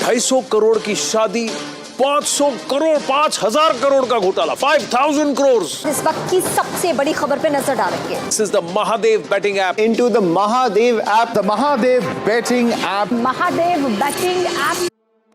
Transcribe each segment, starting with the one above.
250 करोड़ की शादी, 500 करोड़, 5000 करोड़ का घोटाला, 5000 करोड़। इस वक्त की सबसे बड़ी खबर पे नजर डालेंगे। This is the Mahadev betting app. Into the Mahadev app, the Mahadev betting app. Mahadev batting app.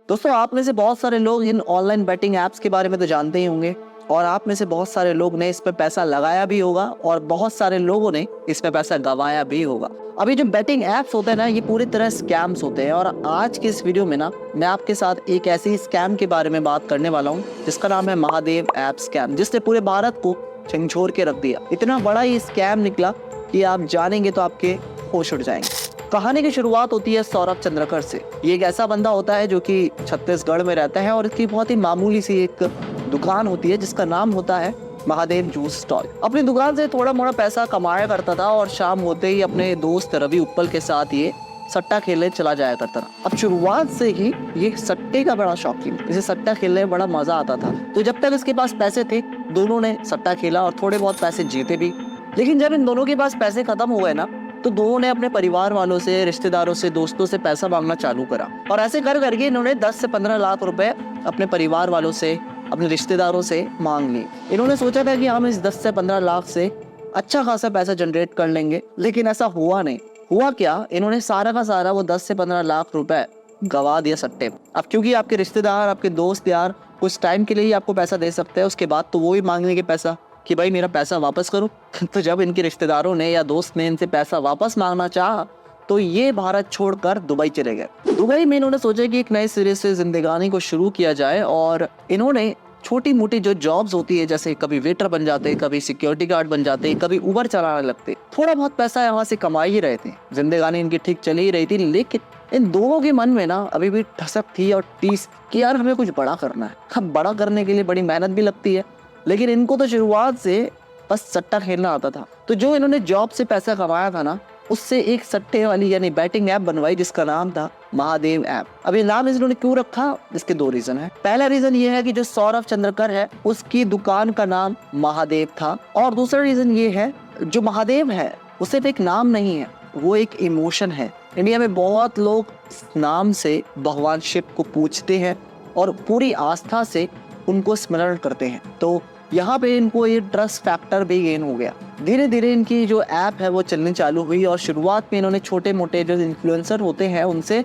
दोस्तों, आप में से बहुत सारे लोग इन ऑनलाइन बैटिंग ऐप्स के बारे में तो जानते ही होंगे और आप में से बहुत सारे लोग ने इस पे पैसा लगाया भी होगा और बहुत सारे लोगों ने इस पे पैसा गंवाया भी होगा। अभी जो बैटिंग ऐप्स होते हैं ना, ये पूरी तरह स्कैम्स होते हैं और आज के इस वीडियो में ना मैं आपके साथ एक ऐसी स्कैम के बारे में बात करने वाला हूँ जिसका नाम है महादेव ऐप स्कैम, जिसने पूरे भारत को झकझोर के रख दिया। इतना बड़ा ये स्कैम निकला कि आप जानेंगे तो आपके होश उड़ जाएंगे। कहानी की शुरुआत होती है सौरभ चंद्रकर से। ये एक ऐसा बंदा होता है जो कि छत्तीसगढ़ में रहता है और इसकी बहुत ही मामूली सी एक दुकान होती है जिसका नाम होता है महादेव जूस स्टॉल। अपनी दुकान से थोड़ा मोड़ा पैसा कमाया करता था और शाम होते ही अपने दोस्त रवि उप्पल के साथ ये सट्टा खेलने चला जाया करता था। अब शुरुआत से ही ये सट्टे का बड़ा शौकीन, इसे सट्टा खेलने में बड़ा मजा आता था। तो जब तक इसके पास पैसे थे दोनों ने सट्टा खेला और थोड़े बहुत पैसे जीते भी। लेकिन जब इन दोनों के पास पैसे खत्म हो गए ना, तो दोनों ने अपने परिवार वालों से, रिश्तेदारों से, दोस्तों से पैसा मांगना चालू करा और ऐसे कर करके इन्होंने 10 से 15 लाख रुपए अपने परिवार वालों से, अपने रिश्तेदारों से मांग लिए। इन्होंने सोचा था कि हम इस 10 से 15 लाख से अच्छा खासा पैसा जनरेट कर लेंगे, लेकिन ऐसा हुआ नहीं। हुआ क्या, इन्होंने सारा का सारा वो 10 से 15 लाख रुपए गवा दिया सट्टे। अब क्योंकि आपके रिश्तेदार, आपके दोस्त यार कुछ टाइम के लिए ही आपको पैसा दे सकते हैं, उसके बाद तो वो ही मांगने के पैसा कि भाई मेरा पैसा वापस करो। तो जब इनके रिश्तेदारों ने या दोस्त ने इनसे पैसा वापस मांगना चाहा तो ये भारत छोड़कर दुबई चले गए। दुबई में इन्होंने सोचा कि एक नए सिरे से जिंदगानी को शुरू किया जाए और इन्होंने छोटी मोटी जो जॉब्स होती है, जैसे कभी वेटर बन जाते, कभी सिक्योरिटी गार्ड बन जाते, कभी उबर चलाने लगते, थोड़ा बहुत पैसा यहाँ से कमा ही रहे थे। जिंदगानी इनकी ठीक चली ही रही थी। लेकिन इन दोनों के मन में ना अभी भी ठसक थी और टीस कि यार हमें कुछ बड़ा करना है। अब बड़ा करने के लिए बड़ी मेहनत भी लगती है, लेकिन इनको तो शुरुआत से बस सट्टा खेलना आता था। तो जो इन्होंने जॉब से पैसा कमाया था ना, उससे एक सट्टे वाली यानी बैटिंग ऐप बनवाई जिसका नाम था महादेव ऐप। अब ये नाम इन्होंने क्यों रखा, इसके दो रीजन है। पहला रीजन ये है कि जो सौरभ चंद्रकर है उसकी दुकान का नाम महादेव था और दूसरा रीजन ये है जो महादेव है वो सिर्फ एक नाम नहीं है, वो एक इमोशन है। इंडिया में बहुत लोग इस नाम से भगवान शिव को पूजते हैं और पूरी आस्था से उनको स्मरण करते हैं। तो यहाँ पे इनको ये ट्रस्ट फैक्टर भी गेन हो गया। धीरे धीरे इनकी जो ऐप है वो चलनी चालू हुई और शुरुआत में इन्होंने छोटे मोटे जो इन्फ्लुएंसर होते हैं उनसे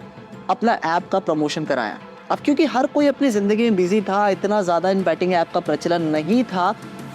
अपना ऐप का प्रमोशन कराया। अब क्योंकि हर कोई अपनी ज़िंदगी में बिजी था, इतना ज़्यादा इन बैटिंग ऐप का प्रचलन नहीं था,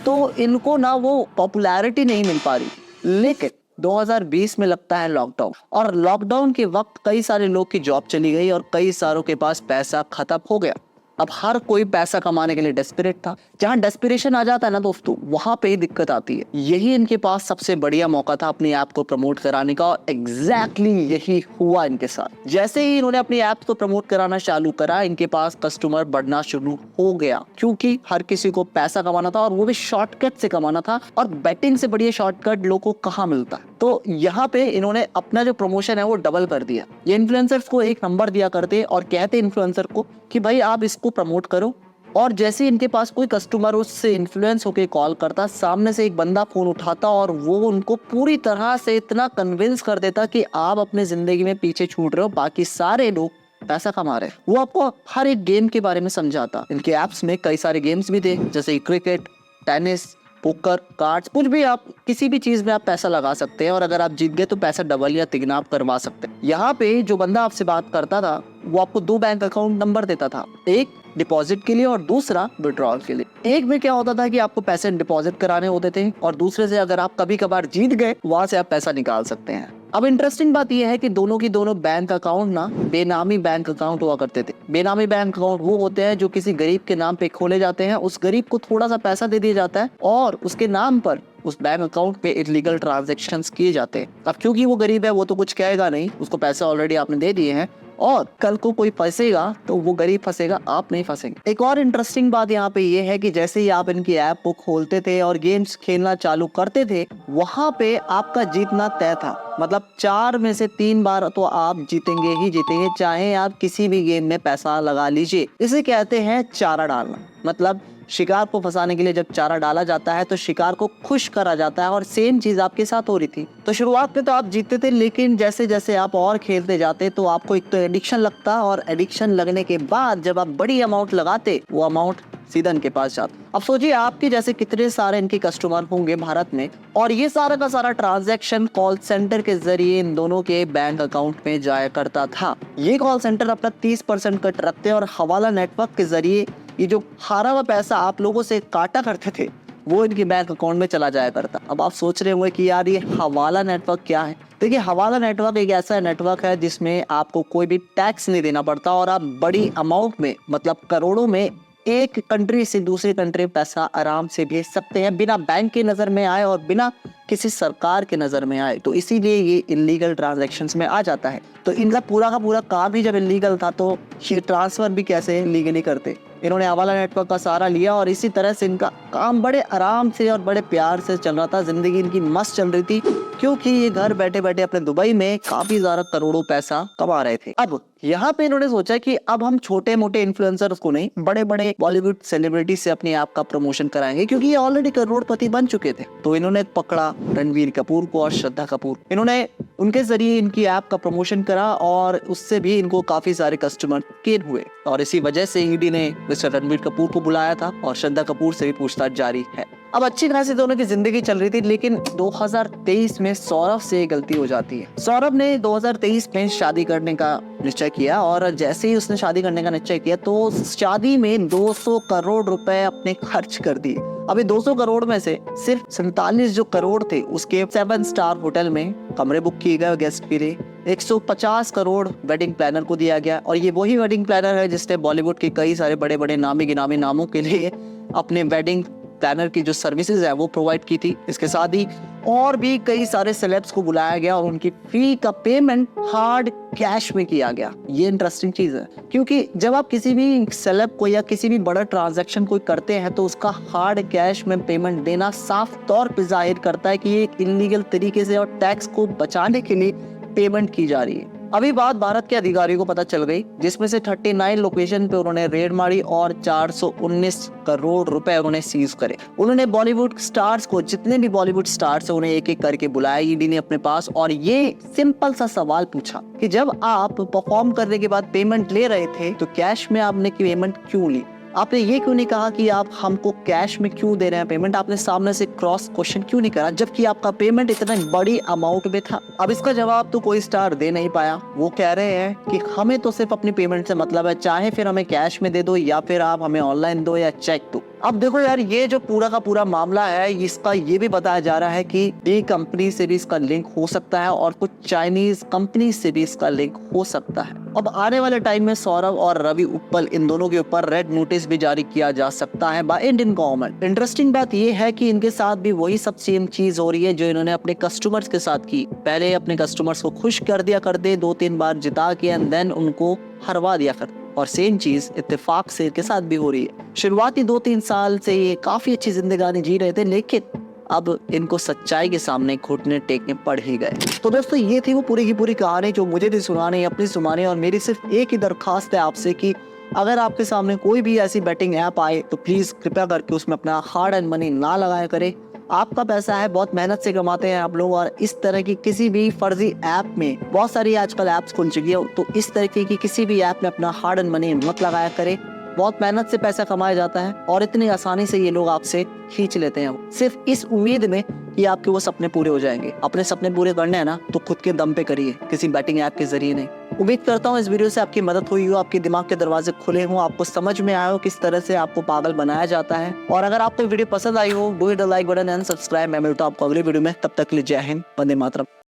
तो इनको ना वो पॉपुलैरिटी नहीं मिल पा रही। लेकिन 2020 में लगता है लॉकडाउन और लॉकडाउन के वक्त कई सारे लोग की जॉब चली गई और कई सारों के पास पैसा खत्म हो गया। अब हर कोई पैसा कमाने के लिए डेस्परेट था। जहां डेस्परेशन आ जाता है ना दोस्तों, वहां पे ही दिक्कत आती है। यही इनके पास सबसे बढ़िया मौका था अपनी ऐप को प्रमोट कराने का और एग्जैक्टली यही हुआ इनके साथ। जैसे ही इन्होंने अपनी ऐप को प्रमोट कराना चालू करा, इनके पास कस्टमर बढ़ना शुरू हो गया क्योंकि हर किसी को पैसा कमाना था और वो भी शॉर्टकट से कमाना था और बैटिंग से बढ़िया शॉर्टकट लोगों को कहाँ मिलता है। तो यहाँ पे इन्होंने अपना जो प्रमोशन है वो डबल कर दिया। ये इन्फ्लुएंसर्स को एक नंबर दिया करते और कहते इन्फ्लुएंसर को कि भाई आप इसको प्रमोट करो, और जैसे इनके पास कोई कस्टमर उससे इन्फ्लुएंस होकर कॉल करता, सामने से एक बंदा फोन उठाता और वो उनको पूरी तरह से इतना कन्विंस कर देता कि आप अपने जिंदगी में पीछे छूट रहे हो, बाकी सारे लोग पैसा कमा रहे। वो आपको हर एक गेम के बारे में समझाता। इनके ऐप्स में कई सारे गेम्स भी थे जैसे क्रिकेट, टेनिस, पोकर, कार्ड्स, कुछ भी आप किसी भी चीज में आप पैसा लगा सकते हैं और अगर आप जीत गए तो पैसा डबल या तिगना आप करवा सकते हैं। यहाँ पे जो बंदा आपसे बात करता था वो आपको 2 बैंक अकाउंट नंबर देता था, एक डिपॉजिट के लिए और दूसरा विड्रॉल के लिए। एक में क्या होता था कि आपको पैसे डिपॉजिट कराने होते थे और दूसरे से अगर आप कभी कभार जीत गए वहां से आप पैसा निकाल सकते हैं। अब इंटरेस्टिंग बात यह है कि दोनों की दोनों बैंक अकाउंट ना बेनामी बैंक अकाउंट हुआ करते थे। बेनामी बैंक अकाउंट वो होते हैं जो किसी गरीब के नाम पे खोले जाते हैं, उस गरीब को थोड़ा सा पैसा दे दिया जाता है और उसके नाम पर उस बैंक अकाउंट पे इलीगल ट्रांजैक्शंस किए जाते हैं। अब क्योंकि वो गरीब है वो तो कुछ कहेगा नहीं, उसको पैसा ऑलरेडी आपने दे दिए हैं और कल को कोई फंसेगा तो वो गरीब फंसेगा, आप नहीं फंसेंगे। एक और इंटरेस्टिंग बात यहाँ पे ये है कि जैसे ही आप इनकी ऐप को खोलते थे और गेम्स खेलना चालू करते थे, वहां पे आपका जीतना तय था। मतलब 4 में से 3 बार तो आप जीतेंगे ही जीतेंगे, चाहे आप किसी भी गेम में पैसा लगा लीजिए। इसे कहते हैं चारा डालना। मतलब शिकार को फंसाने के लिए जब चारा डाला जाता है तो शिकार को खुश करा जाता है, और सेम चीज आपके साथ हो रही थी। तो शुरुआत में तो आप जीतते थे, लेकिन जैसे जैसे आप और खेलते जाते तो आपको एक तो एडिक्शन लगता, और एडिक्शन लगने के बाद जब आप बड़ी अमाउंट लगाते, वो अमाउंट सीधा इनके पास जाता। अब सोचिए आपके जैसे कितने सारे इनके कस्टमर होंगे भारत में, और ये सारा का सारा ट्रांजैक्शन कॉल सेंटर के जरिए इन दोनों के बैंक अकाउंट में जाया करता था। ये कॉल सेंटर अपना 30% कट रखते और हवाला नेटवर्क के जरिए ये जो हारा हुआ पैसा आप लोगों से काटा करते थे वो इनके बैंक अकाउंट में चला जाया करता। अब आप सोच रहे होंगे कि यार ये हवाला नेटवर्क क्या है। देखिए, हवाला नेटवर्क एक ऐसा नेटवर्क है जिसमें आपको कोई भी टैक्स नहीं देना पड़ता, और आप बड़ी अमाउंट में, मतलब करोड़ों में, एक कंट्री से दूसरी कंट्री पैसा आराम से भेज सकते हैं बिना बैंक की नज़र में आए और बिना किसी सरकार के नज़र में आए। तो इसीलिए ये इलीगल ट्रांजैक्शंस में आ जाता है। तो इनका पूरा का पूरा काम ही जब इलीगल था तो ये ट्रांसफ़र भी कैसे लीगली करते। इन्होंने हवाला नेटवर्क का सहारा लिया और इसी तरह से इनका काम बड़े आराम से और बड़े प्यार से चल रहा था। जिंदगी इनकी मस्त चल रही थी, क्योंकि ये घर बैठे बैठे अपने दुबई में काफी ज्यादा करोड़ों पैसा कमा रहे थे। अब यहाँ पे इन्होंने सोचा कि अब हम छोटे मोटे इन्फ्लुएंसर्स को नहीं, बड़े बड़े बॉलीवुड सेलिब्रिटी से अपने आप का प्रमोशन कराएंगे, क्योंकि ये ऑलरेडी करोड़पति बन चुके थे। तो इन्होंने पकड़ा रणवीर कपूर को और श्रद्धा कपूर। इन्होंने उनके जरिए इनकी ऐप का प्रमोशन करा और उससे भी इनको काफी सारे कस्टमर गेन हुए, और इसी वजह से ईडी ने मिस्टर रणवीर कपूर को बुलाया था और श्रद्धा कपूर से भी पूछताछ जारी है। अब अच्छी खासी दोनों की जिंदगी चल रही थी, लेकिन 2023 में सौरभ से गलती हो जाती है। सौरभ ने 2023 में शादी करने का निश्चय किया, और जैसे ही उसने शादी करने का निश्चय किया तो शादी में 200 करोड़ रुपए अपने खर्च कर दिए। अभी 200 करोड़ में से सिर्फ 47 जो करोड़ थे उसके 7 स्टार होटल में कमरे बुक किए गए गेस्ट के लिए। 150 करोड़ वेडिंग प्लानर को दिया गया, और ये वही वेडिंग प्लानर है जिसने बॉलीवुड के कई सारे बड़े बड़े नामी गिनामी नामों के लिए अपने वेडिंग प्लानर की जो सर्विसेज है वो प्रोवाइड की थी। इसके साथ ही और भी कई सारे सेलेब्स को बुलाया गया और उनकी फी का पेमेंट हार्ड कैश में किया गया। ये इंटरेस्टिंग चीज है, क्योंकि जब आप किसी भी सेलेब को या किसी भी बड़ा ट्रांजैक्शन कोई करते हैं तो उसका हार्ड कैश में पेमेंट देना साफ तौर पर जाहिर करता है कि ये एक इलीगल तरीके से और टैक्स को बचाने के लिए पेमेंट की जा रही है। अभी बात भारत के अधिकारियों को पता चल गई, जिसमें से 39 लोकेशन पे उन्होंने रेड मारी और 419 करोड़ रुपए उन्होंने सीज करे। उन्होंने बॉलीवुड स्टार्स को, जितने भी बॉलीवुड स्टार्स है, उन्हें एक एक करके बुलाया ईडी ने अपने पास, और ये सिंपल सा सवाल पूछा कि जब आप परफॉर्म करने के बाद पेमेंट ले रहे थे तो कैश में आपने पेमेंट क्यों ली? आपने ये क्यों नहीं कहा कि आप हमको कैश में क्यों दे रहे हैं पेमेंट? आपने सामने से क्रॉस क्वेश्चन क्यों नहीं करा, जबकि आपका पेमेंट इतना बड़ी अमाउंट में था? अब इसका जवाब तो कोई स्टार दे नहीं पाया। वो कह रहे हैं कि हमें तो सिर्फ अपनी पेमेंट से मतलब है, चाहे फिर हमें कैश में दे दो या फिर आप हमें ऑनलाइन दो या चेक दो। अब देखो यार, ये जो पूरा का पूरा मामला है, इसका ये भी बताया जा रहा है कि ये कंपनी से भी इसका लिंक हो सकता है और कुछ चाइनीज कंपनी से भी इसका लिंक हो सकता है। अब आने वाले टाइम में सौरभ और रवि उप्पल, इन दोनों के ऊपर रेड नोटिस भी जारी किया जा सकता है बाय इंडियन गवर्नमेंट। इंटरेस्टिंग बात ये है कि इनके साथ भी वही सब सेम चीज हो रही है जो इन्होंने अपने कस्टमर्स के साथ की। पहले अपने कस्टमर्स को खुश कर दिया करते, 2-3 बार जिता के, एंड देन उनको हरवा दिया करते। और सेम चीज इत्तेफाक से इनके साथ भी हो रही है। शुरुआती 2-3 साल से ये काफी अच्छी जिंदगानी जी रहे थे, लेकिन अब इनको सच्चाई के सामने घुटने टेकने पड़ ही गए। तो दोस्तों, ये थी वो पूरी की पूरी कहानी जो मुझे थी सुनानी, अपनी सुनानी। और मेरी सिर्फ एक ही दरखास्त है आपसे कि अगर आपके सामने कोई भी ऐसी बेटिंग ऐप आए तो प्लीज कृपया करके उसमें अपना हार्ड एंड मनी ना लगाया करें। आपका पैसा है, बहुत मेहनत से कमाते हैं आप लोग, और इस तरह की किसी भी फर्जी ऐप में, बहुत सारी आजकल ऐप्स खुल चुकी है, तो इस तरीके की किसी भी ऐप में अपना हार्ड एंड मनी मत लगाया करें। बहुत मेहनत से पैसा कमाया जाता है और इतनी आसानी से ये लोग आपसे खींच लेते हैं, सिर्फ इस उम्मीद में कि आपके वो सपने पूरे हो जाएंगे। अपने सपने पूरे करने हैं ना तो खुद के दम पे करिए, किसी बैटिंग ऐप के जरिए नहीं। उम्मीद करता हूँ इस वीडियो से आपकी मदद हुई हो, आपके दिमाग के दरवाजे खुले हों, आपको समझ में आया हो किस तरह से आपको पागल बनाया जाता है। और अगर आपको वीडियो पसंद आई हो, do hit the like button and subscribe. मैं मिलता हूँ आपको अगले वीडियो में, तब तक के लिए जय हिंद, वंदे मातरम।